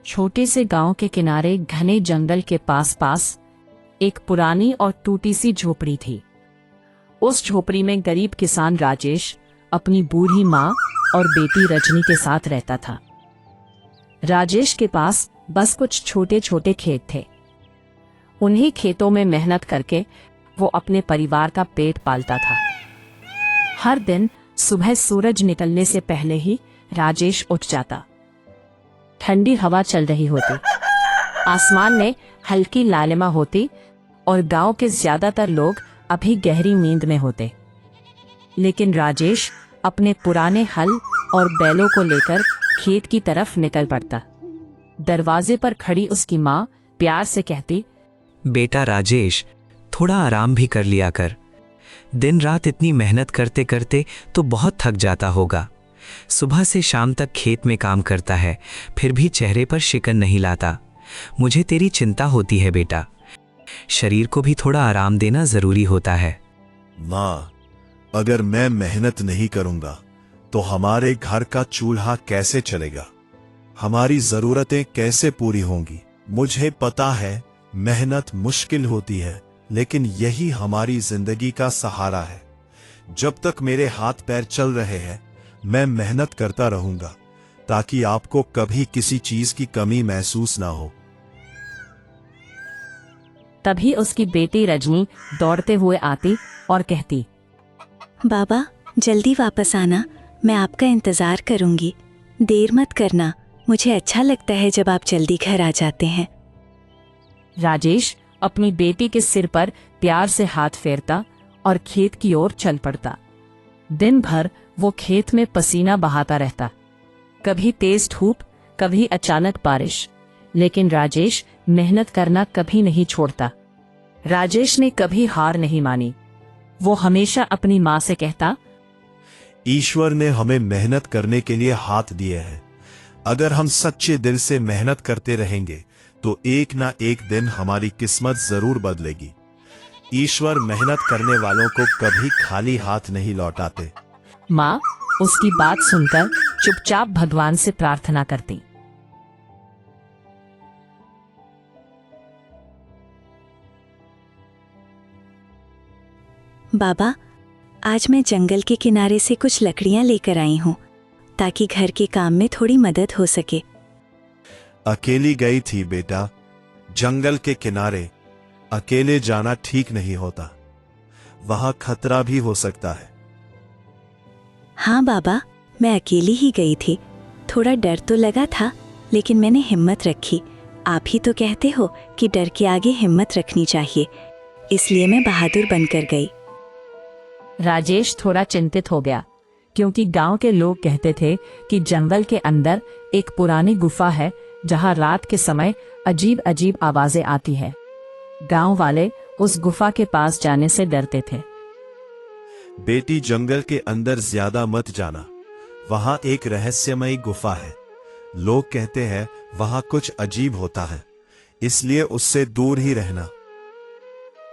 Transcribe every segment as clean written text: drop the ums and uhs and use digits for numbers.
छोटे से गांव के किनारे घने जंगल के पास एक पुरानी और टूटी सी झोपड़ी थी। उस झोपड़ी में गरीब किसान राजेश अपनी बूढ़ी माँ और बेटी रजनी के साथ रहता था। राजेश के पास बस कुछ छोटे छोटे खेत थे। उन्हीं खेतों में मेहनत करके वो अपने परिवार का पेट पालता था। हर दिन सुबह सूरज निकलने से पहले ही राजेश उठ जाता। ठंडी हवा चल रही होती, आसमान में हल्की लालिमा होती और गांव के ज्यादातर लोग अभी गहरी नींद में होते। लेकिन राजेश अपने पुराने हल और बैलों को लेकर खेत की तरफ निकल पड़ता। दरवाजे पर खड़ी उसकी माँ प्यार से कहती, बेटा राजेश, थोड़ा आराम भी कर लिया कर। दिन रात इतनी मेहनत करते करते तो बहुत थक जाता होगा। सुबह से शाम तक खेत में काम करता है, फिर भी चेहरे पर शिकन नहीं लाता। मुझे तेरी चिंता होती है बेटा। शरीर को भी थोड़ा आराम देना जरूरी होता है। माँ, अगर मैं मेहनत नहीं करूंगा तो हमारे घर का चूल्हा कैसे चलेगा? हमारी जरूरतें कैसे पूरी होंगी? मुझे पता है मेहनत मुश्किल होती है, लेकिन यही हमारी जिंदगी का सहारा है। जब तक मेरे हाथ पैर चल रहे हैं मैं मेहनत करता रहूंगा, ताकि आपको कभी किसी चीज की कमी महसूस ना हो। तभी उसकी बेटी रजनी दौड़ते हुए आती और कहती, बाबा जल्दी वापस आना, मैं आपका इंतजार करूंगी। देर मत करना, मुझे अच्छा लगता है जब आप जल्दी घर आ जाते हैं। राजेश अपनी बेटी के सिर पर प्यार से हाथ फेरता और खेत की ओर चल पड़ता। दिन भर वो खेत में पसीना बहाता रहता, कभी तेज धूप, कभी अचानक बारिश, लेकिन राजेश मेहनत करना कभी नहीं छोड़ता। राजेश ने कभी हार नहीं मानी। वो हमेशा अपनी माँ से कहता, ईश्वर ने हमें मेहनत करने के लिए हाथ दिए हैं। अगर हम सच्चे दिल से मेहनत करते रहेंगे तो एक ना एक दिन हमारी किस्मत जरूर बदलेगी। ईश्वर मेहनत करने वालों को कभी खाली हाथ नहीं लौटाते। माँ उसकी बात सुनकर चुपचाप भगवान से प्रार्थना करती। बाबा, आज मैं जंगल के किनारे से कुछ लकड़ियां लेकर आई हूँ, ताकि घर के काम में थोड़ी मदद हो सके। अकेली गई थी बेटा? जंगल के किनारे अकेले जाना ठीक नहीं होता, वहां खतरा भी हो सकता है। हाँ बाबा, मैं अकेली ही गई थी। थोड़ा डर तो लगा था, लेकिन मैंने हिम्मत रखी। आप ही तो कहते हो कि डर के आगे हिम्मत रखनी चाहिए, इसलिए मैं बहादुर बनकर गई। राजेश थोड़ा चिंतित हो गया, क्योंकि गांव के लोग कहते थे कि जंगल के अंदर एक पुरानी गुफा है जहां रात के समय अजीब अजीब आवाजें आती है। गांव वाले उस गुफा के पास जाने से डरते थे। बेटी, जंगल के अंदर ज्यादा मत जाना, वहां एक रहस्यमयी गुफा है। लोग कहते हैं वहां कुछ अजीब होता है, इसलिए उससे दूर ही रहना।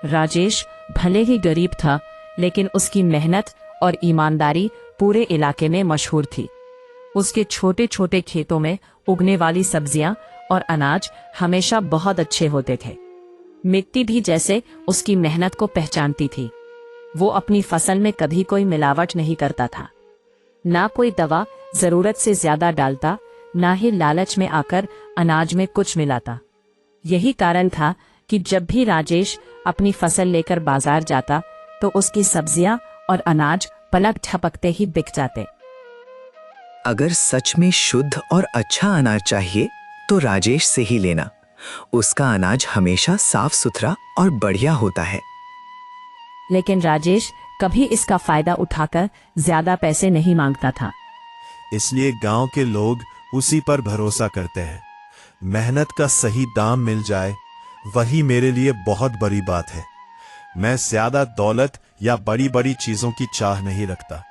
राजेश भले ही गरीब था, लेकिन उसकी मेहनत और ईमानदारी पूरे इलाके में मशहूर थी। उसके छोटे छोटे खेतों में उगने वाली सब्जियां और अनाज हमेशा बहुत अच्छे होते थे। मिट्टी भी जैसे उसकी मेहनत को पहचानती थी। वो अपनी फसल में कभी कोई मिलावट नहीं करता था, ना कोई दवा जरूरत से ज्यादा डालता, ना ही लालच में आकर अनाज में कुछ मिलाता। यही कारण था कि जब भी राजेश अपनी फसल लेकर बाजार जाता तो उसकी सब्जियां और अनाज पलक झपकते ही बिक जाते। अगर सच में शुद्ध और अच्छा अनाज चाहिए तो राजेश से ही लेना। उसका अनाज हमेशा साफ सुथरा और बढ़िया होता है। लेकिन राजेश कभी इसका फायदा उठाकर ज्यादा पैसे नहीं मांगता था, इसलिए गांव के लोग उसी पर भरोसा करते हैं। मेहनत का सही दाम मिल जाए, वही मेरे लिए बहुत बड़ी बात है। मैं ज्यादा दौलत या बड़ी बड़ी चीजों की चाह नहीं रखता,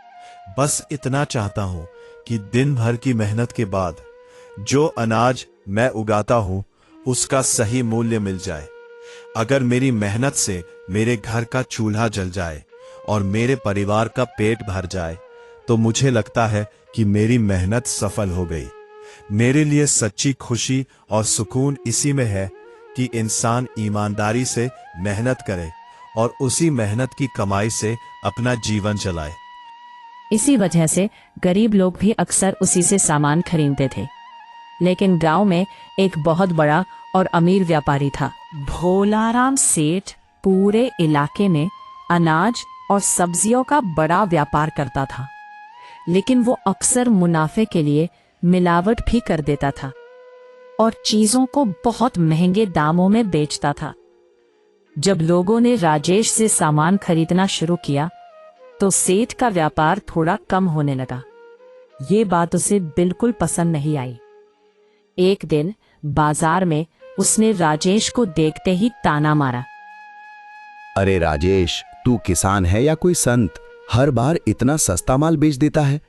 बस इतना चाहता हूं कि दिन भर की मेहनत के बाद जो अनाज मैं उगाता हूं उसका सही मूल्य मिल जाए। अगर मेरी मेहनत से मेरे घर का चूल्हा जल जाए और मेरे परिवार का पेट भर जाए तो मुझे लगता है कि मेरी मेहनत सफल हो गई। मेरे लिए सच्ची खुशी और सुकून इसी में है कि इंसान ईमानदारी से मेहनत करे और उसी मेहनत की कमाई से अपना जीवन चलाए। इसी वजह से गरीब लोग भी अक्सर उसी से सामान खरीदते थे। लेकिन गांव में एक बहुत बड़ा और अमीर व्यापारी था। भोलाराम सेठ पूरे इलाके में अनाज और सब्जियों का बड़ा व्यापार करता था, लेकिन वो अक्सर मुनाफे के लिए मिलावट भी कर देता था और चीजों को बहुत महंगे दामों में बेचता था। जब लोगों ने राजेश से सामान खरीदना शुरू किया तो सेठ का व्यापार थोड़ा कम होने लगा। ये बात उसे बिल्कुल पसंद नहीं आई। एक दिन बाजार में उसने राजेश को देखते ही ताना मारा। अरे राजेश, तू किसान है या कोई संत? हर बार इतना सस्ता माल बेच देता है,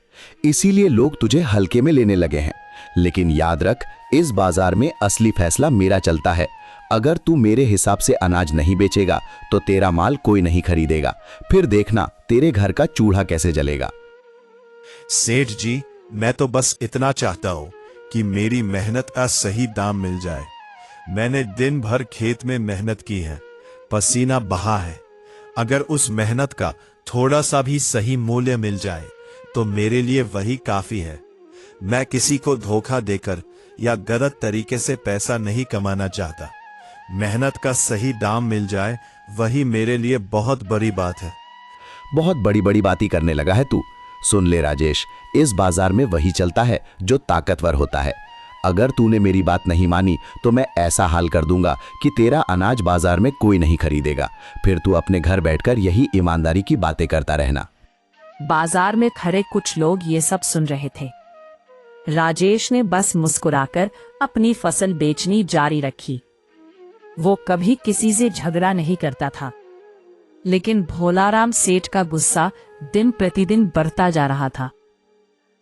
इसीलिए लोग तुझे हल्के में लेने लगे हैं। लेकिन याद रख, इस बाजार में असली फैसला मेरा चलता है। अगर तू मेरे हिसाब से अनाज नहीं बेचेगा तो तेरा माल कोई नहीं खरीदेगा। फिर देखना तेरे घर का चूल्हा कैसे जलेगा। सेठ जी, मैं तो बस इतना चाहता हूं कि मेरी मेहनत का सही दाम मिल जाए। मैंने दिन भर खेत में मेहनत की है, पसीना बहा है। अगर उस मेहनत का थोड़ा सा भी सही मूल्य मिल जाए तो मेरे लिए वही काफी है। मैं किसी को धोखा देकर या गलत तरीके से पैसा नहीं कमाना चाहता। मेहनत का सही दाम मिल जाए वही मेरे लिए बहुत बड़ी बात है। बहुत बड़ी बड़ी बातें करने लगा है तू। सुन ले राजेश, इस बाजार में वही चलता है जो ताकतवर होता है। अगर तूने मेरी बात नहीं मानी तो मैं ऐसा हाल कर दूंगा कि तेरा अनाज बाजार में कोई नहीं खरीदेगा। फिर तू अपने घर बैठकर यही ईमानदारी की बातें करता रहना। बाजार में खड़े कुछ लोग ये सब सुन रहे थे। राजेश ने बस मुस्कुराकर अपनी फसल बेचनी जारी रखी। वो कभी किसी से झगड़ा नहीं करता था, लेकिन भोलाराम सेठ का गुस्सा दिन प्रतिदिन बढ़ता जा रहा था।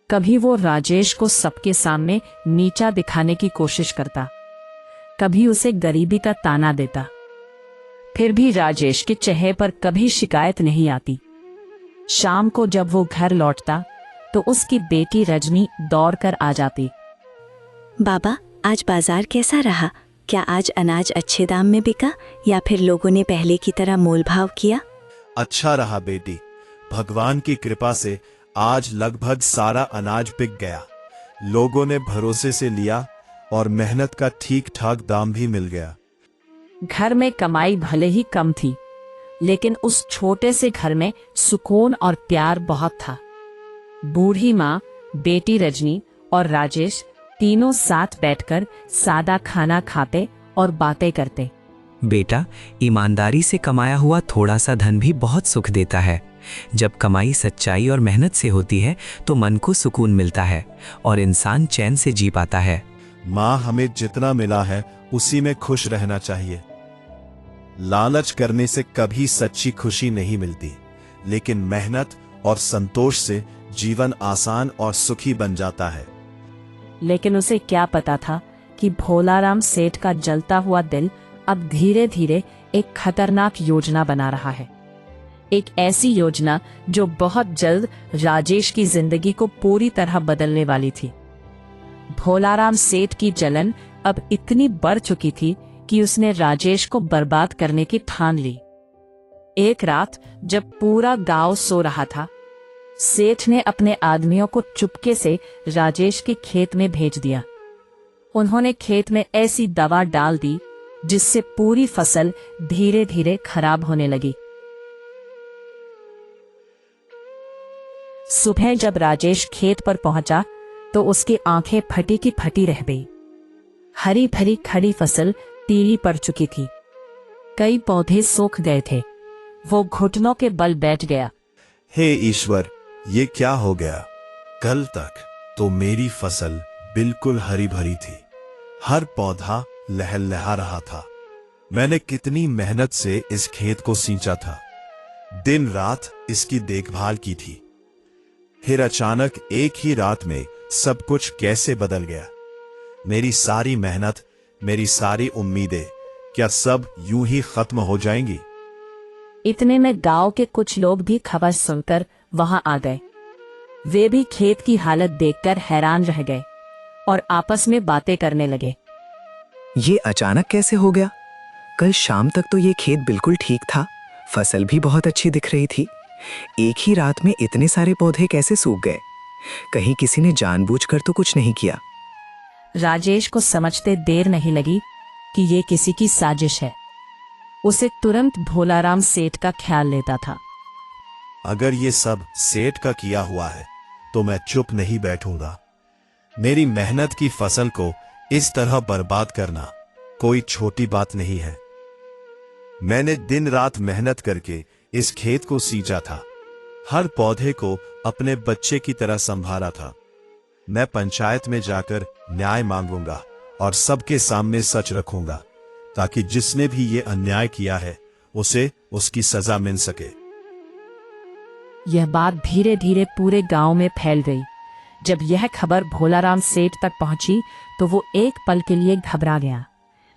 कभी वो राजेश को सबके सामने नीचा दिखाने की कोशिश करता, कभी उसे गरीबी का ताना देता। फिर भी राजेश के चेहरे पर कभी शिकायत नहीं आती। शाम को जब वो घर लौटता तो उसकी बेटी रजनी दौड़कर आ जाती। बाबा, आज बाजार कैसा रहा? क्या आज अनाज अच्छे दाम में बिका या फिर लोगों ने पहले की तरह मोल भाव किया? अच्छा रहा बेटी, भगवान की कृपा से आज लगभग सारा अनाज बिक गया। लोगों ने भरोसे से लिया और मेहनत का ठीक ठाक दाम भी मिल गया। घर में कमाई भले ही कम थी, लेकिन उस छोटे से घर में सुकून और प्यार बहुत था। बूढ़ी माँ, बेटी रजनी और राजेश तीनों साथ बैठकर सादा खाना खाते और बातें करते। बेटा, ईमानदारी से कमाया हुआ थोड़ा सा धन भी बहुत सुख देता है। जब कमाई सच्चाई और मेहनत से होती है तो मन को सुकून मिलता है और इंसान चैन से जी पाता है। माँ, हमें जितना मिला है उसी में खुश रहना चाहिए। लालच करने से कभी सच्ची खुशी नहीं मिलती, लेकिन मेहनत और संतोष से जीवन आसान और सुखी बन जाता है। लेकिन उसे क्या पता था कि भोलाराम सेठ का जलता हुआ दिल अब धीरे धीरे एक खतरनाक योजना बना रहा है। एक ऐसी योजना जो बहुत जल्द राजेश की जिंदगी को पूरी तरह बदलने वाली थी। भोलाराम सेठ की जलन अब इतनी बढ़ चुकी थी कि उसने राजेश को बर्बाद करने की ठान ली। एक रात जब पूरा गांव सो रहा था, सेठ ने अपने आदमियों को चुपके से राजेश के खेत में भेज दिया। उन्होंने खेत में ऐसी दवा डाल दी जिससे पूरी फसल धीरे धीरे खराब होने लगी। सुबह जब राजेश खेत पर पहुंचा तो उसकी आंखें फटी की फटी रह गई। हरी भरी खड़ी फसल पीली पड़ चुकी थी। कई पौधे सूख गए थे। वो घुटनों के बल बैठ गया। हे ईश्वर, ये क्या हो गया? कल तक तो मेरी फसल बिल्कुल हरी भरी थी, हर पौधा लहलहा रहा था। मैंने कितनी मेहनत से इस खेत को सींचा था, दिन रात इसकी देखभाल की थी। फिर अचानक एक ही रात में सब कुछ कैसे बदल गया। मेरी सारी मेहनत, मेरी सारी उम्मीदें, क्या सब यूं ही खत्म हो जाएंगी? इतने में गांव के कुछ लोग भी खबर सुनकर वहां आ गए। वे भी खेत की हालत देखकर हैरान रह गए और आपस में बातें करने लगे। ये अचानक कैसे हो गया? कल शाम तक तो ये खेत बिल्कुल ठीक था, फसल भी बहुत अच्छी दिख रही थी। एक ही रात में इतने सारे पौधे कैसे सूख गए? कहीं किसी ने जानबूझकर तो कुछ नहीं किया। राजेश को समझते देर नहीं लगी कि ये किसी की साजिश है। उसे तुरंत भोलाराम सेठ का ख्याल लेता था। अगर ये सब सेठ का किया हुआ है तो मैं चुप नहीं बैठूंगा। मेरी मेहनत की फसल को इस तरह बर्बाद करना कोई छोटी बात नहीं है। मैंने दिन रात मेहनत करके इस खेत को सींचा था, हर पौधे को अपने बच्चे की तरह संभाला था। मैं पंचायत में जाकर न्याय मांगूंगा और सबके सामने सच रखूंगा, ताकि जिसने भी ये अन्याय किया है उसे उसकी सजा मिल सके। यह बात धीरे धीरे पूरे गांव में फैल गई। जब यह खबर भोलाराम सेठ तक पहुंची तो वो एक पल के लिए घबरा गया,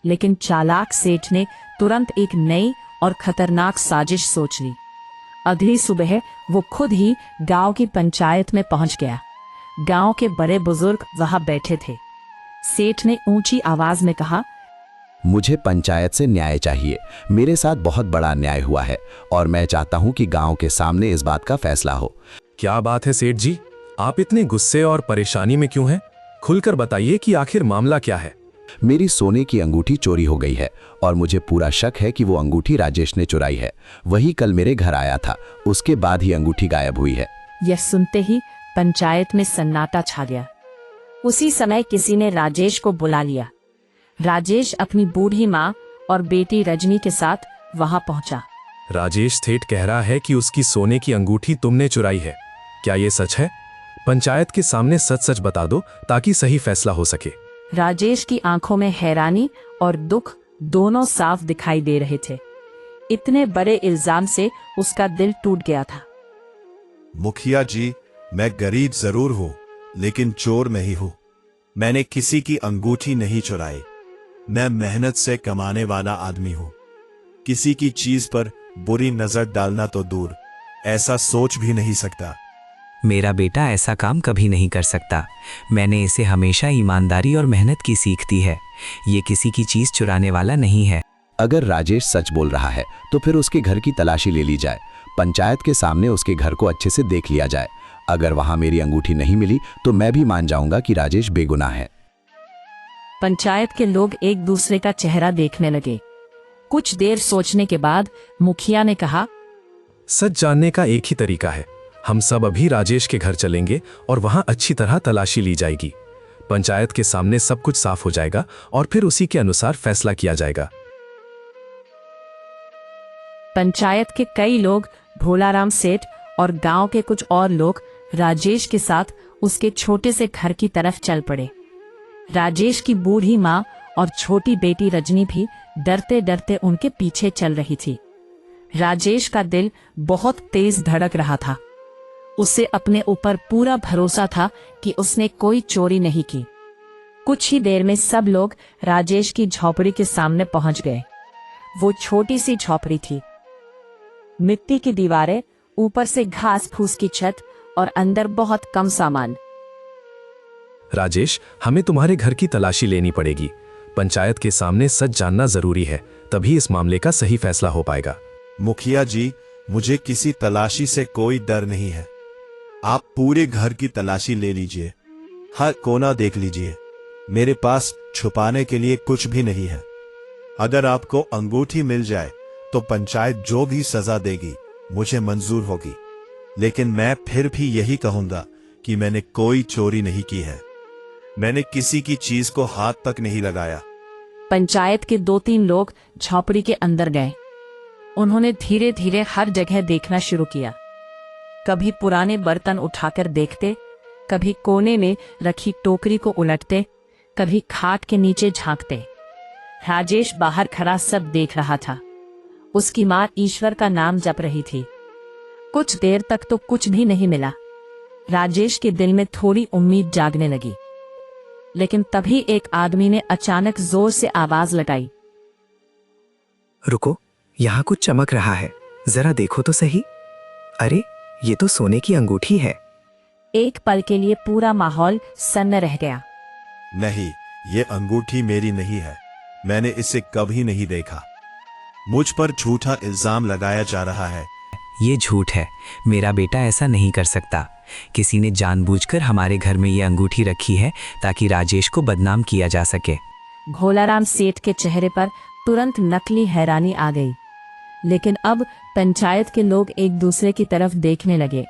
लेकिन चालाक सेठ ने तुरंत एक नई और खतरनाक साजिश सोच ली। अगली सुबह वो खुद ही गांव की पंचायत में पहुंच गया। गांव के बड़े बुजुर्ग वहां बैठे थे। सेठ ने ऊंची आवाज में कहा, मुझे पंचायत से न्याय चाहिए। मेरे साथ बहुत बड़ा अन्याय हुआ है और मैं चाहता हूं कि गांव के सामने इस बात का फैसला हो। क्या बात है सेठ जी, आप इतने गुस्से और परेशानी में क्यों हैं? खुलकर बताइए कि आखिर मामला क्या है। मेरी सोने की अंगूठी चोरी हो गई है और मुझे पूरा शक है कि वो अंगूठी राजेश ने चुराई है। वही कल मेरे घर आया था, उसके बाद ही अंगूठी गायब हुई है। यह सुनते ही पंचायत में सन्नाटा छा गया। उसी समय किसी ने राजेश को बुला लिया। राजेश अपनी बूढ़ी माँ और बेटी रजनी के साथ वहां पहुंचा। राजेश सेठ कह रहा है कि उसकी सोने की अंगूठी तुमने चुराई है। क्या ये सच है? पंचायत के सामने सच सच बता दो ताकि सही फैसला हो सके। राजेश की आंखों में हैरानी और दुख दोनों साफ दिखाई दे रहे थे। इतने बड़े इल्जाम से उसका दिल टूट गया था। मुखिया जी, मैं गरीब जरूर हूं, लेकिन चोर नहीं हूं। मैंने किसी की अंगूठी नहीं चुराई। मैं मेहनत से कमाने वाला आदमी हूं। किसी की चीज पर बुरी नजर डालना तो दूर, ऐसा सोच भी नहीं सकता। मेरा बेटा ऐसा काम कभी नहीं कर सकता। मैंने इसे हमेशा ईमानदारी और मेहनत की सीख दी है। ये किसी की चीज चुराने वाला नहीं है। अगर राजेश सच बोल रहा है तो फिर उसके घर की तलाशी ले ली जाए। पंचायत के सामने उसके घर को अच्छे से देख लिया जाए। अगर वहां मेरी अंगूठी नहीं मिली तो मैं भी मान जाऊंगा कि राजेश बेगुनाह है। पंचायत के लोग एक दूसरे का चेहरा देखने लगे। कुछ देर सोचने के बाद मुखिया ने कहा, सच जानने का एक ही तरीका है। हम सब अभी राजेश के घर चलेंगे और वहां अच्छी तरह तलाशी ली जाएगी। पंचायत के सामने सब कुछ साफ हो जाएगा और फिर उसी के अनुसार फैसला किया जाएगा। पंचायत के कई लोग, भोलाराम सेठ और गांव के कुछ और लोग राजेश के साथ उसके छोटे से घर की तरफ चल पड़े। राजेश की बूढ़ी माँ और छोटी बेटी रजनी भी डरते डरते उनके पीछे चल रही थी। राजेश का दिल बहुत तेज धड़क रहा था। उसे अपने ऊपर पूरा भरोसा था कि उसने कोई चोरी नहीं की। कुछ ही देर में सब लोग राजेश की झोपड़ी के सामने पहुंच गए। वो छोटी सी झोपड़ी थी, मिट्टी की दीवारें, ऊपर से घास फूस की छत और अंदर बहुत कम सामान। राजेश, हमें तुम्हारे घर की तलाशी लेनी पड़ेगी। पंचायत के सामने सच जानना जरूरी है, तभी इस मामले का सही फैसला हो पाएगा। मुखिया जी, मुझे किसी तलाशी से कोई डर नहीं है। आप पूरे घर की तलाशी ले लीजिए, हर कोना देख लीजिए। मेरे पास छुपाने के लिए कुछ भी नहीं है। अगर आपको अंगूठी मिल जाए तो पंचायत जो भी सजा देगी मुझे मंजूर होगी, लेकिन मैं फिर भी यही कहूंगा कि मैंने कोई चोरी नहीं की है। मैंने किसी की चीज को हाथ तक नहीं लगाया। पंचायत के 2-3 लोग झोपड़ी के अंदर गए। उन्होंने धीरे धीरे हर जगह देखना शुरू किया। कभी पुराने बर्तन उठाकर देखते, कभी कोने में रखी टोकरी को उलटते, कभी खाट के नीचे झांकते। राजेश बाहर खड़ा सब देख रहा था। उसकी माँ ईश्वर का नाम जप रही थी। कुछ देर तक तो कुछ भी नहीं मिला। राजेश के दिल में थोड़ी उम्मीद जागने लगी। लेकिन तभी एक आदमी ने अचानक जोर से आवाज लगाई। रुको, यहाँ कुछ चमक रहा है, जरा देखो तो सही। अरे, ये तो सोने की अंगूठी है। एक पल के लिए पूरा माहौल सन्न रह गया। नहीं, ये अंगूठी मेरी नहीं है। मैंने इसे कभी नहीं देखा। मुझ पर झूठा इल्जाम लगाया जा रहा है। ये झूठ है, मेरा बेटा ऐसा नहीं कर सकता। किसी ने जानबूझकर हमारे घर में ये अंगूठी रखी है ताकि राजेश को बदनाम किया जा सके। भोलाराम सेठ के चेहरे पर तुरंत नकली हैरानी आ गई। लेकिन अब पंचायत के लोग एक दूसरे की तरफ देखने लगे,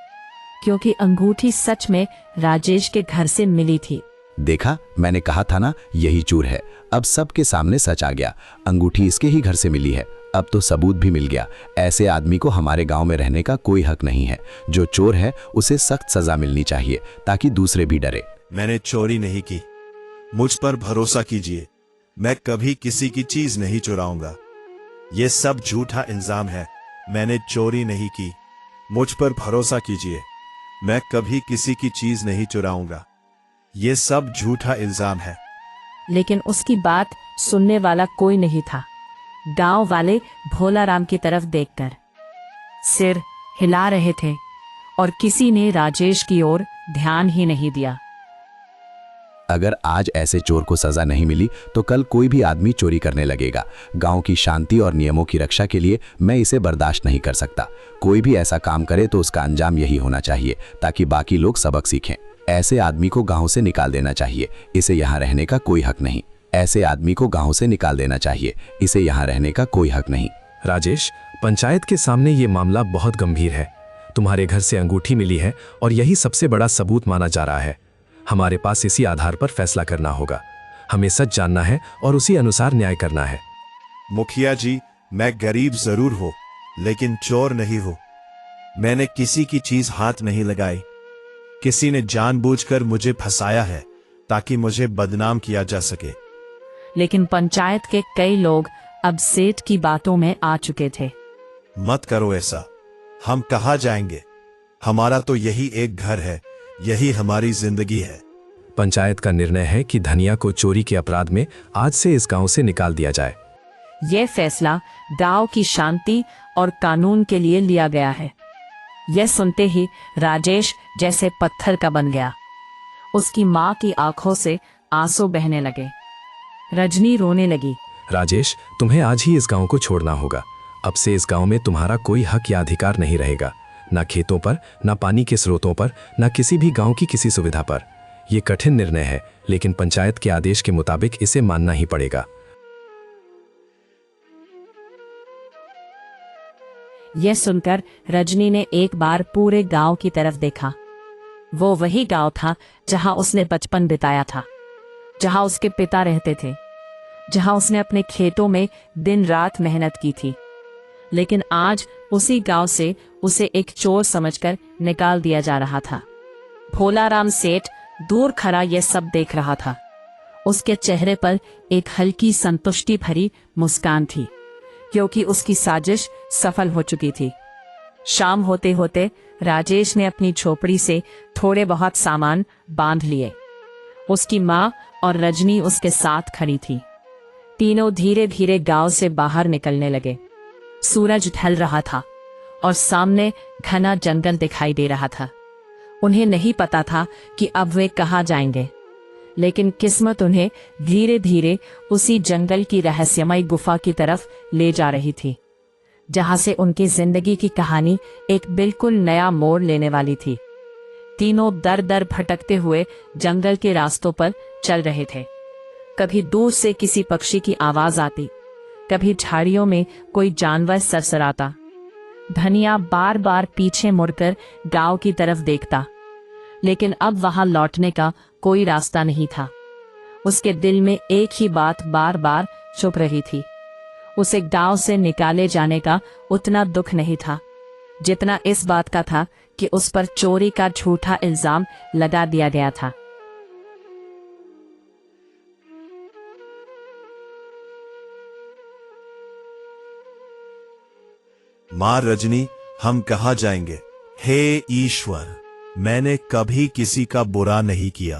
क्योंकि अंगूठी सच में राजेश के घर से मिली थी। देखा, मैंने कहा था ना, यही चोर है। अब सबके सामने सच आ गया। अंगूठी इसके ही घर से मिली है। अब तो सबूत भी मिल गया। ऐसे आदमी को हमारे गांव में रहने का कोई हक नहीं है। जो चोर है उसे सख्त सजा मिलनी चाहिए ताकि दूसरे भी डरे। मैंने चोरी नहीं की। मुझ पर भरोसा कीजिए, मैं कभी किसी की चीज नहीं चुराऊंगा। ये सब झूठा इल्जाम है। मैंने चोरी नहीं की। मुझ पर भरोसा कीजिए, मैं कभी किसी की चीज नहीं चुराऊंगा। ये सब झूठा इल्जाम है। लेकिन उसकी बात सुनने वाला कोई नहीं था। गांव वाले भोलाराम की तरफ देखकर सिर हिला रहे थे और किसी ने राजेश की ओर ध्यान ही नहीं दिया। अगर आज ऐसे चोर को सजा नहीं मिली तो कल कोई भी आदमी चोरी करने लगेगा। गांव की शांति और नियमों की रक्षा के लिए मैं इसे बर्दाश्त नहीं कर सकता। कोई भी ऐसा काम करे तो उसका अंजाम यही होना चाहिए ताकि बाकी लोग सबक सीखें। ऐसे आदमी को गांव से निकाल देना चाहिए। इसे यहाँ रहने का कोई हक नहीं। ऐसे आदमी को गांव से निकाल देना चाहिए। इसे यहाँ रहने का कोई हक नहीं। राजेश, पंचायत के सामने ये मामला बहुत गंभीर है। तुम्हारे घर से अंगूठी मिली है और यही सबसे बड़ा सबूत माना जा रहा है। हमारे पास इसी आधार पर फैसला करना होगा। हमें सच जानना है और उसी अनुसार न्याय करना है। मुखिया जी, मैं गरीब जरूर हूं, लेकिन चोर नहीं हूं। मैंने किसी की चीज हाथ नहीं लगाई। किसी ने जानबूझकर मुझे फंसाया है ताकि मुझे बदनाम किया जा सके। लेकिन पंचायत के कई लोग अब सेठ की बातों में आ चुके थे। मत करो ऐसा। हम कहाँ जाएंगे? हमारा तो यही एक घर है, यही हमारी जिंदगी है। पंचायत का निर्णय है कि धनिया को चोरी के अपराध में आज से इस गांव से निकाल दिया जाए। यह फैसला गांव की शांति और कानून के लिए लिया गया है। यह सुनते ही राजेश जैसे पत्थर का बन गया। उसकी माँ की आंखों से आंसू बहने लगे। रजनी रोने लगी। राजेश, तुम्हें आज ही इस गांव को छोड़ना होगा। अब से इस गांव में तुम्हारा कोई हक या अधिकार नहीं रहेगा, ना खेतों पर, ना पानी के स्रोतों पर, ना किसी भी गांव की किसी सुविधा पर। यह कठिन निर्णय है, लेकिन पंचायत के आदेश के मुताबिक इसे मानना ही पड़ेगा। यह सुनकर रजनी ने एक बार पूरे गांव की तरफ देखा। वो वही गांव था जहां उसने बचपन बिताया था, जहां उसके पिता रहते थे, जहां उसने अपने खेतों में दिन रात मेहनत की थी। लेकिन आज उसी गांव से उसे एक चोर समझकर निकाल दिया जा रहा था। भोलाराम सेठ दूर खड़ा यह सब देख रहा था। उसके चेहरे पर एक हल्की संतुष्टि भरी मुस्कान थी, क्योंकि उसकी साजिश सफल हो चुकी थी। शाम होते होते राजेश ने अपनी झोपड़ी से थोड़े बहुत सामान बांध लिए। उसकी माँ और रजनी उसके साथ खड़ी थी। तीनों धीरे धीरे गांव से बाहर निकलने लगे। सूरज ढल रहा था और सामने घना जंगल दिखाई दे रहा था। उन्हें नहीं पता था कि अब वे कहाँ जाएंगे, लेकिन किस्मत उन्हें धीरे धीरे उसी जंगल की रहस्यमय गुफा की तरफ ले जा रही थी, जहां से उनकी जिंदगी की कहानी एक बिल्कुल नया मोड़ लेने वाली थी। तीनों दर दर भटकते हुए जंगल के रास्तों पर चल रहे थे। कभी दूर से किसी पक्षी की आवाज आती, कभी झाड़ियों में कोई जानवर सरसराता। धनिया बार बार पीछे मुड़कर गांव की तरफ देखता, लेकिन अब वहां लौटने का कोई रास्ता नहीं था। उसके दिल में एक ही बात बार बार चुभ रही थी। उसे गांव से निकाले जाने का उतना दुख नहीं था जितना इस बात का था कि उस पर चोरी का झूठा इल्जाम लगा दिया गया था। मां रजनी, हम कहाँ जाएंगे? हे ईश्वर, मैंने कभी किसी का बुरा नहीं किया,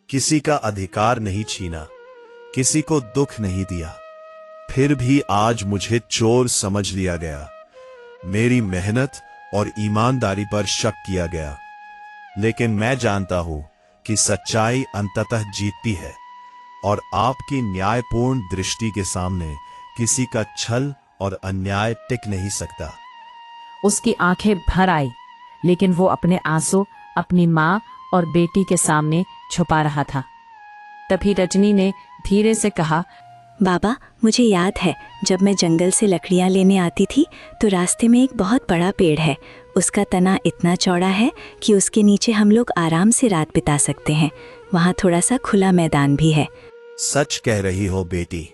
किसी का अधिकार नहीं छीना, किसी को दुख नहीं दिया। फिर भी आज मुझे चोर समझ लिया गया, मेरी मेहनत और ईमानदारी पर शक किया गया। लेकिन मैं जानता हूं कि सच्चाई अंततः जीतती है और आपकी न्यायपूर्ण दृष्टि के सामने किसी का छल और अन्याय टिक नहीं सकता। उसकी आंखें भर आई, लेकिन वो अपने आंसू अपनी माँ और बेटी के सामने छुपा रहा था। तभी रजनी ने धीरे से कहा, बाबा, मुझे याद है जब मैं जंगल से लकड़ियाँ लेने आती थी तो रास्ते में एक बहुत बड़ा पेड़ है। उसका तना इतना चौड़ा है कि उसके नीचे हम लोग आराम से रात बिता सकते हैं। वहाँ थोड़ा सा खुला मैदान भी है। सच कह रही हो बेटी,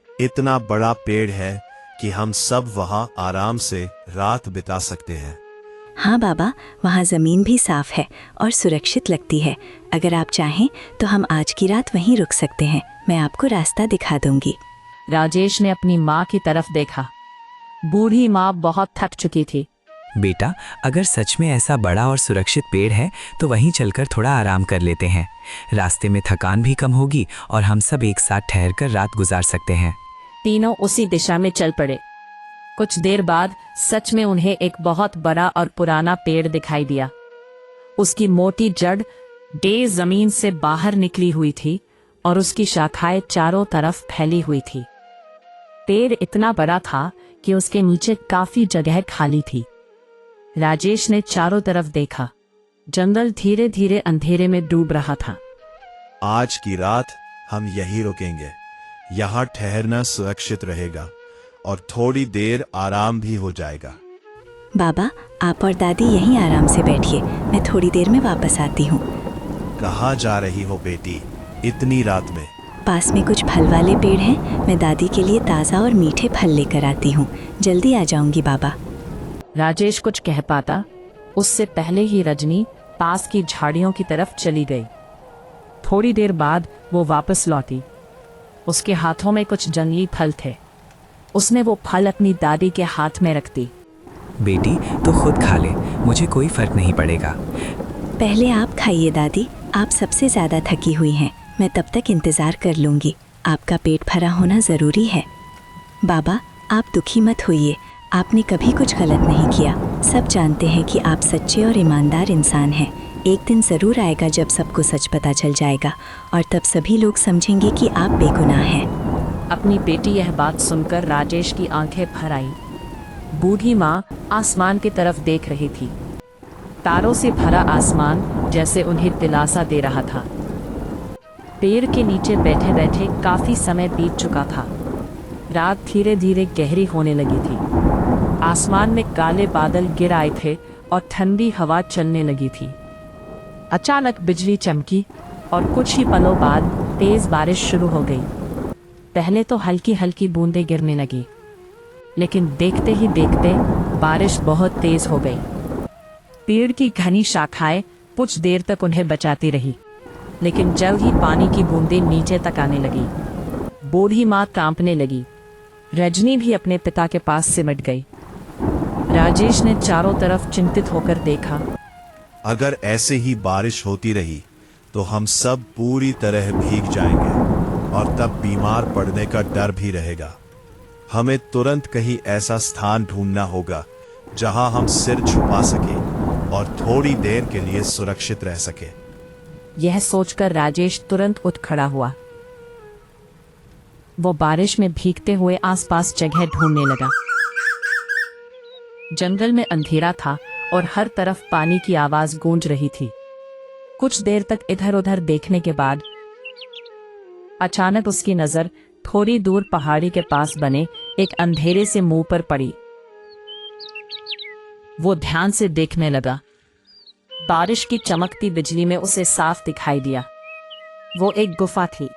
इतना बड़ा पेड़ है कि हम सब वहाँ आराम से रात बिता सकते हैं। हाँ बाबा, वहाँ ज़मीन भी साफ है और सुरक्षित लगती है। अगर आप चाहें तो हम आज की रात वहीं रुक सकते हैं। मैं आपको रास्ता दिखा दूंगी। राजेश ने अपनी माँ की तरफ देखा। बूढ़ी माँ बहुत थक चुकी थी। बेटा, अगर सच में ऐसा बड़ा और सुरक्षित पेड़ है तो वहीं चलकर थोड़ा आराम कर लेते हैं। रास्ते में थकान भी कम होगी और हम सब एक साथ ठहरकर रात गुजार सकते हैं। तीनों उसी दिशा में चल पड़े। कुछ देर बाद सच में उन्हें एक बहुत बड़ा और पुराना पेड़ दिखाई दिया। उसकी मोटी जड़ डेज जमीन से बाहर निकली हुई थी और उसकी शाखाएं चारों तरफ फैली हुई थी। पेड़ इतना बड़ा था कि उसके नीचे काफी जगह खाली थी। राजेश ने चारों तरफ देखा। जंगल धीरे धीरे अंधेरे में डूब रहा था। आज की रात हम यहीं रुकेंगे। यहाँ ठहरना सुरक्षित रहेगा और थोड़ी देर आराम भी हो जाएगा। बाबा, आप और दादी यहीं आराम से बैठिए, मैं थोड़ी देर में वापस आती हूँ। कहाँ जा रही हो बेटी इतनी रात में? पास में कुछ फल वाले पेड़ हैं, मैं दादी के लिए ताज़ा और मीठे फल लेकर आती हूँ। जल्दी आ जाऊंगी बाबा। राजेश कुछ कह पाता उससे पहले ही रजनी पास की झाड़ियों की तरफ चली गई। थोड़ी देर बाद वो वापस लौटी। उसके हाथों में कुछ जंगली फल थे। उसने वो फल अपनी दादी के हाथ में रख दी। बेटी, तो खुद खा ले, मुझे कोई फर्क नहीं पड़ेगा। पहले आप खाइए दादी, आप सबसे ज़्यादा थकी हुई हैं। मैं तब तक इंतज़ार कर लूँगी। आपका पेट भरा होना ज़रूरी है। बाबा, आप दुखी मत होइए, आपने कभी कुछ गलत नहीं किया। सब जानते हैं कि आप सच्चे और ईमानदार इंसान हैं। एक दिन ज़रूर आएगा जब सबको सच पता चल जाएगा और तब सभी लोग समझेंगे कि आप बेगुनाह हैं। अपनी बेटी यह बात सुनकर राजेश की आंखें भर आई। बूढ़ी माँ आसमान की तरफ देख रही थी। तारों से भरा आसमान जैसे उन्हें दिलासा दे रहा था। पेड़ के नीचे बैठे बैठे काफी समय बीत चुका था। रात धीरे धीरे गहरी होने लगी थी। आसमान में काले बादल गिर आए थे और ठंडी हवा चलने लगी थी। अचानक बिजली चमकी और कुछ ही पलों बाद तेज बारिश शुरू हो गई। पहले तो हल्की हल्की बूंदें गिरने लगी, लेकिन देखते ही देखते बारिश बहुत तेज हो गई। पेड़ की घनी शाखाएं कुछ देर तक उन्हें बचाती रही, लेकिन जल्द ही पानी की बूंदें नीचे तक आने लगी। बूढ़ी माँ कांपने लगी। रजनी भी अपने पिता के पास सिमट गई। राजेश ने चारों तरफ चिंतित होकर देखा। अगर ऐसे ही बारिश होती रही तो हम सब पूरी तरह भीग जाएंगे और तब बीमार पड़ने का डर भी रहेगा। हमें तुरंत कहीं ऐसा स्थान ढूंढना होगा जहां हम सिर छुपा सकें और थोड़ी देर के लिए सुरक्षित रह सके। यह सोचकर राजेश तुरंत उठ खड़ा हुआ। वो बारिश में भीगते हुए आसपास जगह ढूंढने लगा। जंगल में अंधेरा था और हर तरफ पानी की आवाज गूंज रही थी। कुछ देर तक इधर उधर देखने के बाद अचानक उसकी नजर थोड़ी दूर पहाड़ी के पास बने एक अंधेरे से मुंह पर पड़ी। वो ध्यान से देखने लगा। बारिश की चमकती बिजली में उसे साफ दिखाई दिया। वो एक गुफा थी।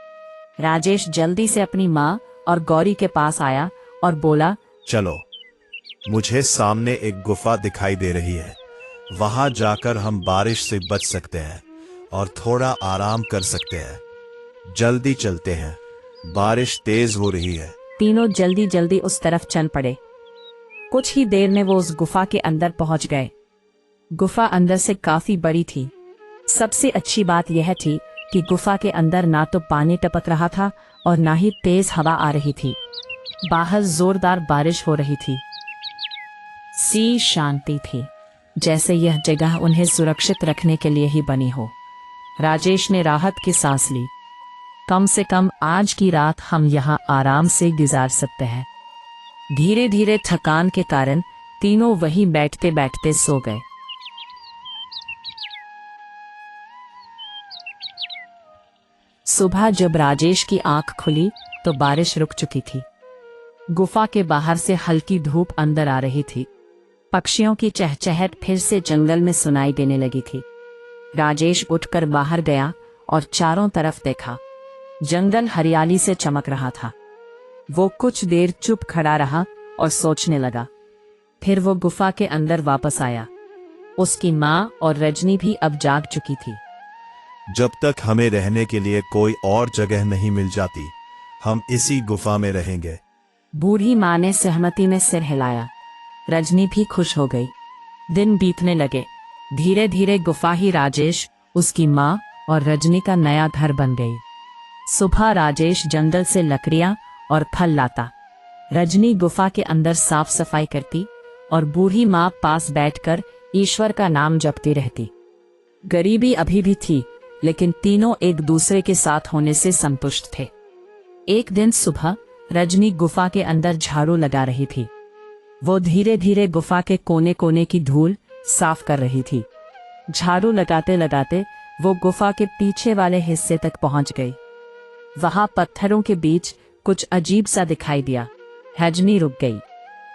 राजेश जल्दी से अपनी माँ और गौरी के पास आया और बोला, चलो, मुझे सामने एक गुफा दिखाई दे रही है। वहां जाकर हम बारिश से बच सकते हैं और थोड़ा आराम कर सकते हैं। जल्दी चलते हैं, बारिश तेज हो रही है। तीनों जल्दी जल्दी उस तरफ चल पड़े। कुछ ही देर में वो उस गुफा के अंदर पहुंच गए। गुफा अंदर से काफी बड़ी थी। सबसे अच्छी बात यह थी कि गुफा के अंदर ना तो पानी टपक रहा था और ना ही तेज हवा आ रही थी। बाहर जोरदार बारिश हो रही थी। सी शांति थी, जैसे यह जगह उन्हें सुरक्षित रखने के लिए ही बनी हो। राजेश ने राहत की सांस ली। कम से कम आज की रात हम यहाँ आराम से गुजार सकते हैं। धीरे धीरे थकान के कारण तीनों वहीं बैठते बैठते सो गए। सुबह जब राजेश की आंख खुली तो बारिश रुक चुकी थी। गुफा के बाहर से हल्की धूप अंदर आ रही थी। पक्षियों की चहचहट फिर से जंगल में सुनाई देने लगी थी। राजेश उठकर बाहर गया और चारों तरफ देखा। जंगल हरियाली से चमक रहा था। वो कुछ देर चुप खड़ा रहा और सोचने लगा। फिर वो गुफा के अंदर वापस आया। उसकी माँ और रजनी भी अब जाग चुकी थी। जब तक हमें रहने के लिए कोई और जगह नहीं मिल जाती, हम इसी गुफा में रहेंगे। बूढ़ी माँ ने सहमति में सिर हिलाया। रजनी भी खुश हो गई। दिन बीतने लगे। धीरे धीरे गुफा ही राजेश, उसकी माँ और रजनी का नया घर बन गई। सुबह राजेश जंगल से लकड़ियां और फल लाता। रजनी गुफा के अंदर साफ सफाई करती और बूढ़ी माँ पास बैठकर ईश्वर का नाम जपती रहती। गरीबी अभी भी थी, लेकिन तीनों एक दूसरे के साथ होने से संतुष्ट थे। एक दिन सुबह रजनी गुफा के अंदर झाड़ू लगा रही थी। वो धीरे धीरे गुफा के कोने कोने की धूल साफ कर रही थी। झाड़ू लगाते लगाते वो गुफा के पीछे वाले हिस्से तक पहुंच गई। वहां पत्थरों के बीच कुछ अजीब सा दिखाई दिया। रजनी रुक गई।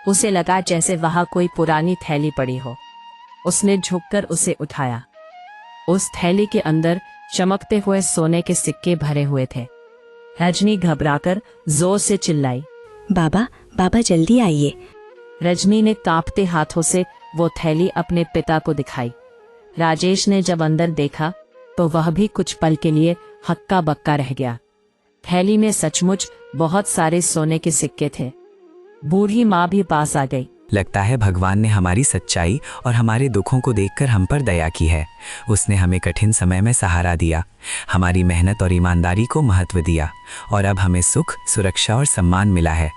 उसे लगा जैसे वहां कोई पुरानी थैली पड़ी हो। उसने झुककर उसे उठाया। उस थैली के अंदर चमकते हुए सोने के सिक्के भरे हुए थे। रजनी घबराकर जोर से चिल्लाई, बाबा, बाबा जल्दी आइए। रजनी ने कांपते हाथों से वो थैली अपने पिता को दिखाई। राजेश ने जब अंदर देखा तो वह भी कुछ पल के लिए हक्का बक्का रह गया। थैली में सचमुच बहुत सारे सोने के सिक्के थे। बूढ़ी माँ भी पास आ गई। लगता है भगवान ने हमारी सच्चाई और हमारे दुखों को देखकर हम पर दया की है। उसने हमें कठिन समय में सहारा दिया, हमारी मेहनत और ईमानदारी को महत्व दिया और अब हमें सुख, सुरक्षा और सम्मान मिला है।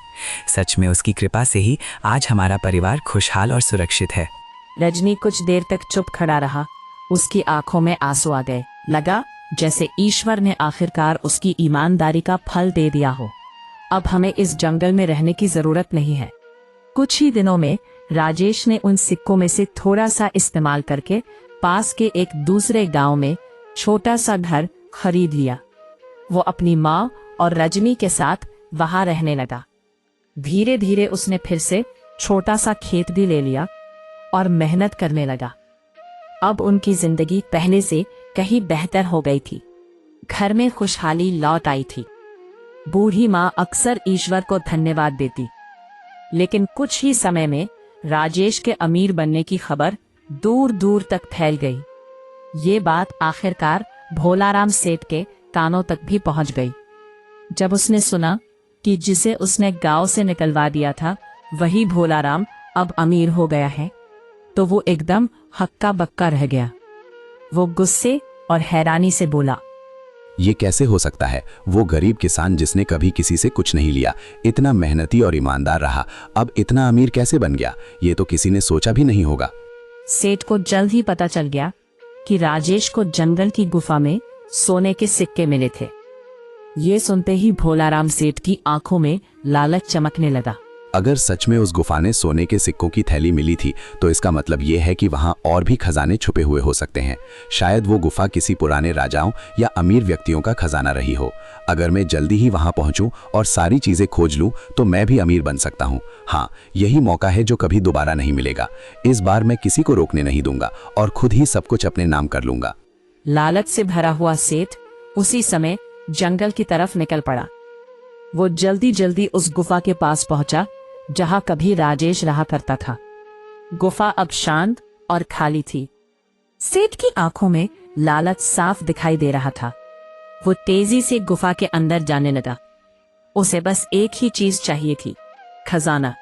सच में उसकी कृपा से ही आज हमारा परिवार खुशहाल और सुरक्षित है। रजनी कुछ देर तक चुप खड़ा रहा। उसकी आंखों में आंसू आ गए। लगा जैसे ईश्वर ने आखिरकार उसकी ईमानदारी का फल दे दिया हो। अब हमें इस जंगल में रहने की जरूरत नहीं है। कुछ ही दिनों में राजेश ने उन सिक्कों में से थोड़ा सा इस्तेमाल करके पास के एक दूसरे गांव में छोटा सा घर खरीद लिया। वो अपनी माँ और रजनी के साथ वहां रहने लगा। धीरे धीरे उसने फिर से छोटा सा खेत भी ले लिया और मेहनत करने लगा। अब उनकी जिंदगी पहले से कहीं बेहतर हो गई थी। घर में खुशहाली लौट आई थी। बूढ़ी माँ अक्सर ईश्वर को धन्यवाद देती। लेकिन कुछ ही समय में राजेश के अमीर बनने की खबर दूर दूर तक फैल गई। ये बात आखिरकार भोलाराम सेठ के कानों तक भी पहुंच गई। जब उसने सुना कि जिसे उसने गांव से निकलवा दिया था वही भोलाराम अब अमीर हो गया है, तो वो एकदम हक्का बक्का रह गया। वो गुस्से और हैरानी से बोला, ये कैसे हो सकता है? वो गरीब किसान जिसने कभी किसी से कुछ नहीं लिया, इतना मेहनती और ईमानदार रहा, अब इतना अमीर कैसे बन गया? ये तो किसी ने सोचा भी नहीं होगा। सेठ को जल्द ही पता चल गया कि राजेश को जंगल की गुफा में सोने के सिक्के मिले थे। ये सुनते ही भोलाराम सेठ की आंखों में लालच चमकने लगा। अगर सच में उस गुफा ने सोने के सिक्कों की थैली मिली थी तो इसका मतलब ये है कि वहां और भी खजाने छुपे हुए हो सकते हैं। शायद वो गुफा किसी पुराने राजाओं या अमीर व्यक्तियों का खजाना रही हो। अगर मैं जल्दी ही वहां पहुंचूं और सारी चीजें खोज लूं तो मैं भी अमीर बन सकता हूं। हाँ, यही मौका है जो कभी दोबारा नहीं मिलेगा। इस बार मैं किसी को रोकने नहीं दूंगा और खुद ही सब कुछ अपने नाम कर लूंगा। लालच से भरा हुआ सेठ उसी समय जंगल की तरफ निकल पड़ा। वो जल्दी जल्दी उस गुफा के पास पहुंचा जहां कभी राजेश रहा करता था। गुफा अब शांत और खाली थी। सेठ की आंखों में लालच साफ दिखाई दे रहा था। वो तेजी से गुफा के अंदर जाने लगा। उसे बस एक ही चीज चाहिए थी, खजाना।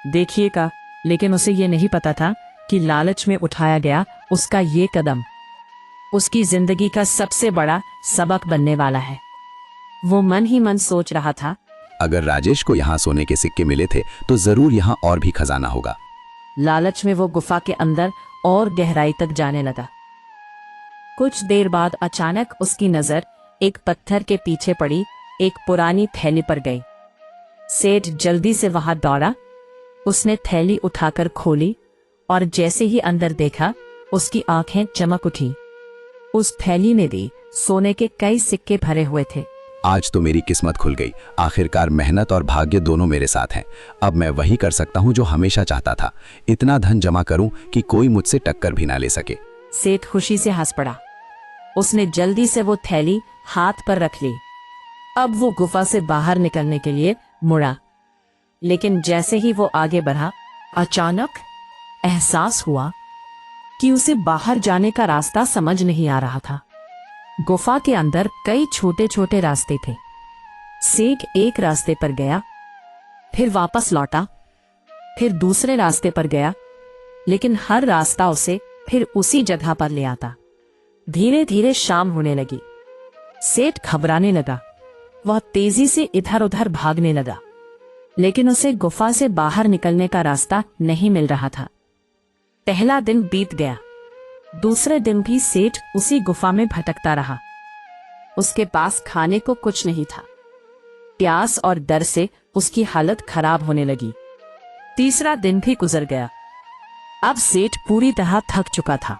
देखिएगा, लेकिन उसे ये नहीं पता था कि लालच में उठाया गया उसका ये कदम उसकी जिंदगी का सबसे बड़ा सबक बनने वाला है। वो मन ही मन सोच रहा था, अगर राजेश को यहाँ सोने के सिक्के मिले थे तो जरूर यहाँ और भी खजाना होगा। लालच में वो गुफा के अंदर और गहराई तक जाने लगा। कुछ देर बाद अचानक उसकी नजर एक पत्थर के पीछे पड़ी एक पुरानी थैली पर गई। सेठ जल्दी से वहां दौड़ा। उसने थैली उठाकर खोली और जैसे ही अंदर देखा उसकी आंखें चमक उठी। उस थैली में भी सोने के कई सिक्के भरे हुए थे। आज तो मेरी किस्मत खुल गई। आखिरकार मेहनत और भाग्य दोनों मेरे साथ हैं। अब मैं वही कर सकता हूँ जो हमेशा चाहता था, इतना धन जमा करूं कि कोई मुझसे टक्कर भी ना ले सके। सेठ खुशी से हंस पड़ा। उसने जल्दी से वो थैली हाथ पर रख ली। अब वो गुफा से बाहर निकलने के लिए मुड़ा, लेकिन जैसे ही वो आगे बढ़ा अचानक एहसास हुआ कि उसे बाहर जाने का रास्ता समझ नहीं आ रहा था। गुफा के अंदर कई छोटे छोटे रास्ते थे। सेठ एक रास्ते पर गया, फिर वापस लौटा, फिर दूसरे रास्ते पर गया, लेकिन हर रास्ता उसे फिर उसी जगह पर ले आता। धीरे धीरे शाम होने लगी। सेठ घबराने लगा। वह तेजी से इधर उधर भागने लगा, लेकिन उसे गुफा से बाहर निकलने का रास्ता नहीं मिल रहा था। पहला दिन बीत गया। दूसरे दिन भी सेठ उसी गुफा में भटकता रहा। उसके पास खाने को कुछ नहीं था। प्यास और डर से उसकी हालत खराब होने लगी। तीसरा दिन भी गुजर गया। अब सेठ पूरी तरह थक चुका था।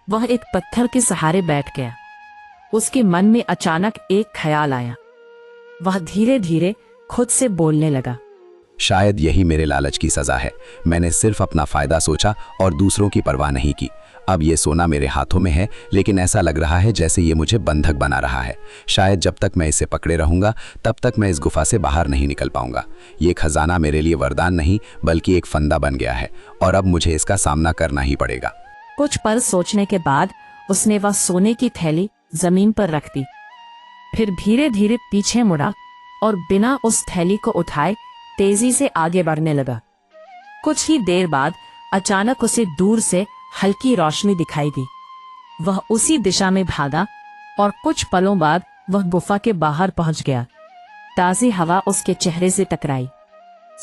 वह एक पत्थर के सहारे बैठ गया। उसके मन में अचानक एक ख्याल आया। वह धीरे धीरे खुद से बोलने लगा, शायद यही मेरे लालच की सजा है। मैंने सिर्फ अपना फायदा सोचा और दूसरों की परवाह नहीं की। अब ये सोना मेरे हाथों में है, लेकिन ऐसा लग रहा है जैसे ये मुझे बंधक बना रहा है। शायद जब तक मैं इसे पकड़े रहूंगा तब तक मैं इस गुफा से बाहर नहीं निकल पाऊंगा। ये खजाना मेरे लिए वरदान नहीं बल्कि एक फंदा बन गया है और अब मुझे इसका सामना करना ही पड़ेगा। कुछ पल सोचने के बाद उसने वह सोने की थैली जमीन पर रख दी। फिर धीरे धीरे पीछे मुड़ा और बिना उस थैली को उठाए तेजी से आगे बढ़ने लगा। कुछ ही देर बाद अचानक उसे दूर से हल्की रोशनी दिखाई दी। वह उसी दिशा में भागा और कुछ पलों बाद वह गुफा के बाहर पहुंच गया। ताज़ी हवा उसके चेहरे से टकराई।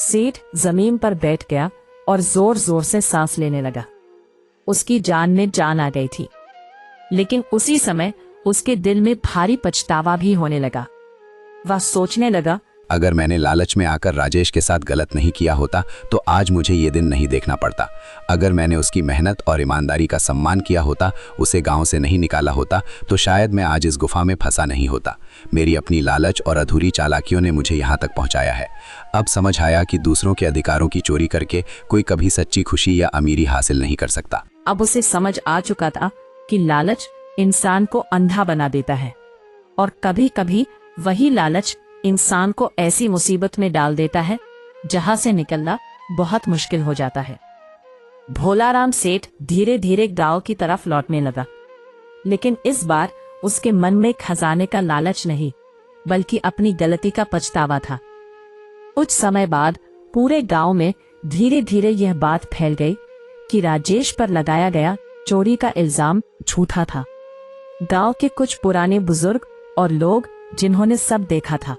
सेठ जमीन पर बैठ गया और जोर जोर से सांस लेने लगा। उसकी जान में जान आ गई थी, लेकिन उसी समय उसके दिल में भारी पछतावा भी होने लगा। वह सोचने लगा, अगर मैंने लालच में आकर राजेश के साथ गलत नहीं किया होता तो आज मुझे ये दिन नहीं देखना पड़ता। अगर मैंने उसकी मेहनत और ईमानदारी का सम्मान किया होता, उसे गांव से नहीं निकाला होता, तो शायद मैं आज इस गुफा में फंसा नहीं होता। मेरी अपनी लालच और अधूरी चालाकियों ने मुझे यहाँ तक पहुँचाया है। अब समझ आया कि दूसरों के अधिकारों की चोरी करके कोई कभी सच्ची खुशी या अमीरी हासिल नहीं कर सकता। अब उसे समझ आ चुका था कि लालच इंसान को अंधा बना देता है और कभी कभी वही लालच इंसान को ऐसी मुसीबत में डाल देता है जहां से निकलना बहुत मुश्किल हो जाता है। भोलाराम सेठ धीरे धीरे गांव की तरफ लौटने लगा, लेकिन इस बार उसके मन में खजाने का लालच नहीं बल्कि अपनी गलती का पछतावा था। कुछ समय बाद पूरे गांव में धीरे धीरे यह बात फैल गई कि राजेश पर लगाया गया चोरी का इल्जाम झूठा था। गांव के कुछ पुराने बुजुर्ग और लोग जिन्होंने सब देखा था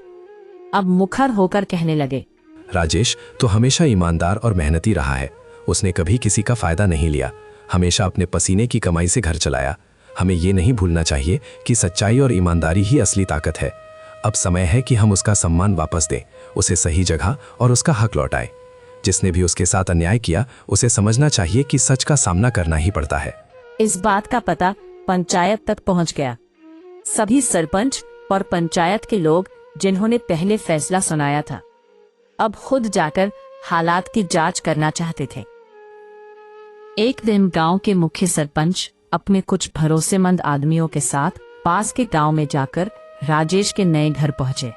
अब मुखर होकर कहने लगे, राजेश तो हमेशा ईमानदार और मेहनती रहा है। उसने कभी किसी का फायदा नहीं लिया, हमेशा अपने पसीने की कमाई से घर चलाया। हमें ये नहीं भूलना चाहिए कि सच्चाई और ईमानदारी ही असली ताकत है। अब समय है कि हम उसका सम्मान वापस दें, उसे सही जगह और उसका हक लौटाएं। जिसने भी उसके साथ अन्याय किया उसे समझना चाहिए कि सच का सामना करना ही पड़ता है। इस बात का पता पंचायत तक पहुंच गया। सभी सरपंच और पंचायत के लोग जिन्होंने पहले फैसला सुनाया था अब खुद जाकर हालात की जांच करना चाहते थे। एक दिन गांव के मुख्य सरपंच अपने कुछ भरोसेमंद आदमियों के साथ पास के गांव में जाकर राजेश के नए घर पहुंचे।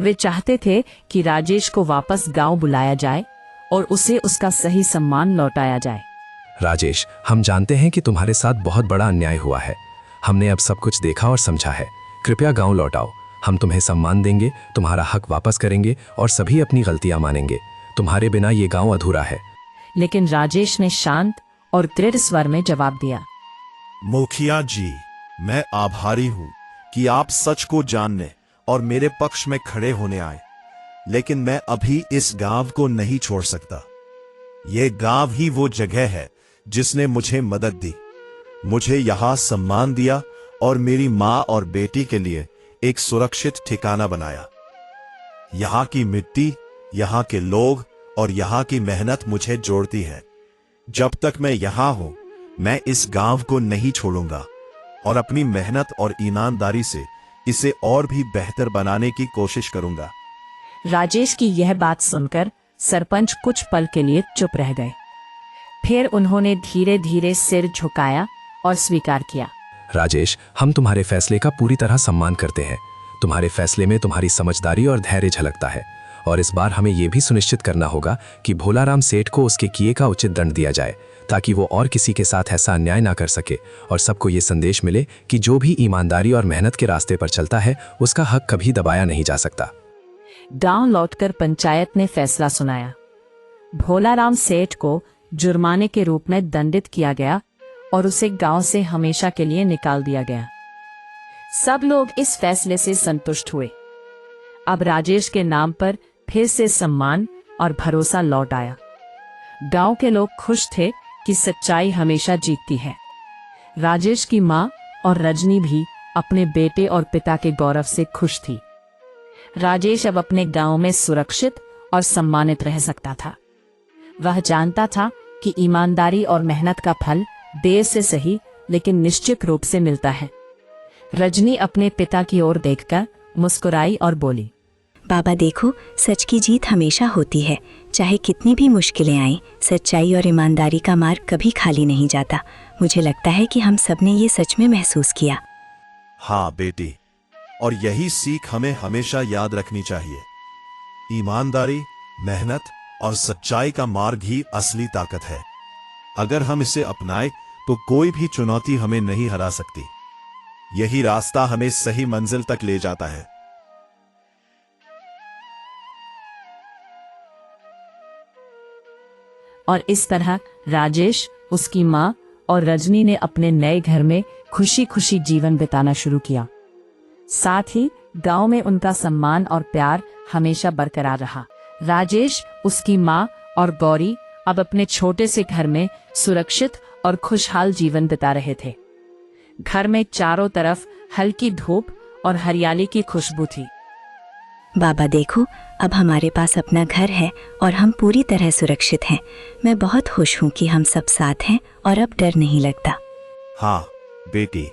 वे चाहते थे कि राजेश को वापस गांव बुलाया जाए और उसे उसका सही सम्मान लौटाया जाए। राजेश, हम जानते हैं कि तुम्हारे साथ बहुत बड़ा अन्याय हुआ है। हमने अब सब कुछ देखा और समझा है। कृपया गांव लौटाओ। हम तुम्हें सम्मान देंगे, तुम्हारा हक वापस करेंगे और सभी अपनी गलतियां मानेंगे। तुम्हारे बिना ये गांव अधूरा है। लेकिन राजेश ने शांत और दृढ़ स्वर में जवाब दिया। मुखिया जी, मैं आभारी हूं कि आप सच को जानने और मेरे पक्ष में खड़े होने आए, लेकिन मैं अभी इस गांव को नहीं छोड़ सकता। यह गांव ही वो जगह है जिसने मुझे मदद दी, मुझे यहां सम्मान दिया और मेरी मां और बेटी के लिए एक सुरक्षित ठिकाना बनाया। यहां की मिट्टी, यहां के लोग और यहां की मेहनत मुझे जोड़ती है। जब तक मैं यहां हूं, मैं इस गांव को नहीं छोड़ूंगा और अपनी मेहनत और ईमानदारी से इसे और भी बेहतर बनाने की कोशिश करूंगा। राजेश की यह बात सुनकर सरपंच कुछ पल के लिए चुप रह गए। फिर उन्होंने धीरे धीरे सिर झुकाया और स्वीकार किया। राजेश, हम तुम्हारे फैसले का पूरी तरह सम्मान करते हैं। तुम्हारे फैसले में तुम्हारी समझदारी और धैर्य झलकता है, और इस बार हमें यह भी सुनिश्चित करना होगा कि भोलाराम सेठ को उसके किए का उचित दंड दिया जाए, ताकि वो और किसी के साथ ऐसा अन्याय ना कर सके, और सबको ये संदेश मिले कि जो भी ईमानदारी और मेहनत के रास्ते पर चलता है उसका हक कभी दबाया नहीं जा सकता। गांव लौटकर पंचायत ने फैसला सुनाया। भोलाराम सेठ को जुर्माने के रूप में दंडित किया गया और उसे गांव से हमेशा के लिए निकाल दिया गया। सब लोग इस फैसले से संतुष्ट हुए। अब राजेश के नाम पर फिर से सम्मान और भरोसा लौट आया। गांव के लोग खुश थे कि सच्चाई हमेशा जीतती है। राजेश की मां और रजनी भी अपने बेटे और पिता के गौरव से खुश थी। राजेश अब अपने गांव में सुरक्षित और सम्मानित रह सकता था। वह जानता था कि ईमानदारी और मेहनत का फल देर से सही लेकिन निश्चित रूप से मिलता है। रजनी अपने पिता की ओर देखकर मुस्कुराई और बोली, बाबा देखो, सच की जीत हमेशा होती है। चाहे कितनी भी मुश्किलें आएं, सच्चाई और ईमानदारी का मार्ग कभी खाली नहीं जाता। मुझे लगता है कि हम सब ने ये सच में महसूस किया। हाँ बेटी, और यही सीख हमें हमेशा याद रखनी चाहिए। ईमानदारी, मेहनत और सच्चाई का मार्ग ही असली ताकत है। अगर हम इसे अपनाएं तो कोई भी चुनौती हमें नहीं हरा सकती। यही रास्ता हमें सही मंजिल तक ले जाता है। और इस तरह राजेश, उसकी मां और रजनी ने अपने नए घर में खुशी खुशी जीवन बिताना शुरू किया। साथ ही गांव में उनका सम्मान और प्यार हमेशा बरकरार रहा। राजेश, उसकी मां और गौरी अब अपने छोटे से घर में सुरक्षित और खुशहाल जीवन बिता रहे थे। घर में चारों तरफ हल्की धूप और हरियाली की खुशबू थी। बाबा देखो, अब हमारे पास अपना घर है और हम पूरी तरह सुरक्षित हैं। मैं बहुत खुश हूँ कि हम सब साथ हैं और अब डर नहीं लगता। हाँ बेटी,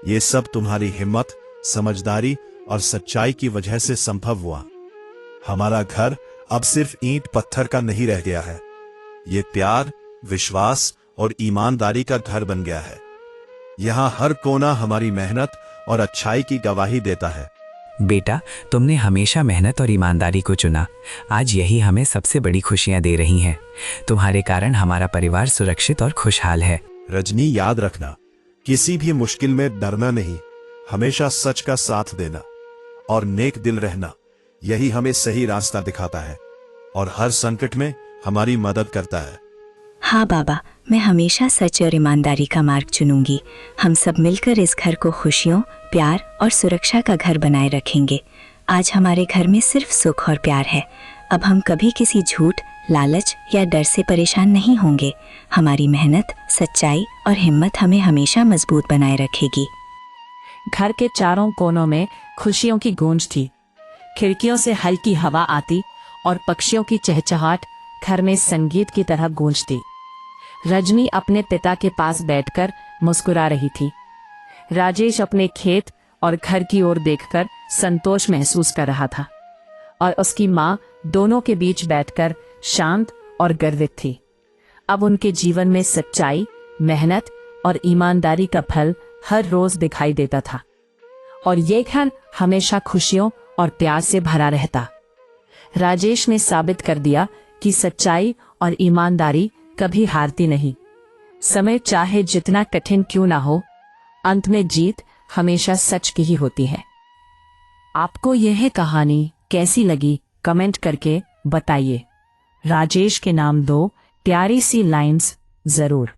ये सब तुम्हारी हिम्मत, समझदारी और सच्चाई की वजह से संभव हुआ। हमारा घर अब सिर्फ ईंट पत्थर का नहीं रह गया है। ये प्यार, विश्वास और ईमानदारी का घर बन गया है। यहाँ हर कोना हमारी मेहनत और अच्छाई की गवाही देता है। बेटा, तुमने हमेशा मेहनत और ईमानदारी को चुना। आज यही हमें सबसे बड़ी खुशियां दे रही हैं। तुम्हारे कारण हमारा परिवार सुरक्षित और खुशहाल है। रजनी, याद रखना, किसी भी मुश्किल में डरना नहीं, हमेशा सच का साथ देना और नेक दिल रहना, यही हमें सही रास्ता दिखाता है और हर संकट में हमारी मदद करता है। हाँ बाबा, मैं हमेशा सच और ईमानदारी का मार्ग चुनूंगी। हम सब मिलकर इस घर को खुशियों, प्यार और सुरक्षा का घर बनाए रखेंगे। आज हमारे घर में सिर्फ सुख और प्यार है। अब हम कभी किसी झूठ, लालच या डर से परेशान नहीं होंगे। हमारी मेहनत, सच्चाई और हिम्मत हमें हमेशा मजबूत बनाए रखेगी। घर के चारों कोनों में खुशियों की गूंज थी। खिड़कियों से हल्की हवा आती और पक्षियों की चहचहाट घर में संगीत की तरह गूंजती। रजनी अपने पिता के पास बैठकर मुस्कुरा रही थी। राजेश अपने खेत और घर की ओर देखकर संतोष महसूस कर रहा था और उसकी मां दोनों के बीच बैठकर शांत और गर्वित थी। अब उनके जीवन में सच्चाई, मेहनत और ईमानदारी का फल हर रोज दिखाई देता था और ये घर हमेशा खुशियों और प्यार से भरा रहता। राजेश ने साबित कर दिया कि सच्चाई और ईमानदारी कभी हारती नहीं। समय चाहे जितना कठिन क्यों ना हो, अंत में जीत हमेशा सच की ही होती है। आपको यह कहानी कैसी लगी कमेंट करके बताइए। राजेश के नाम 2 प्यारी सी लाइंस जरूर।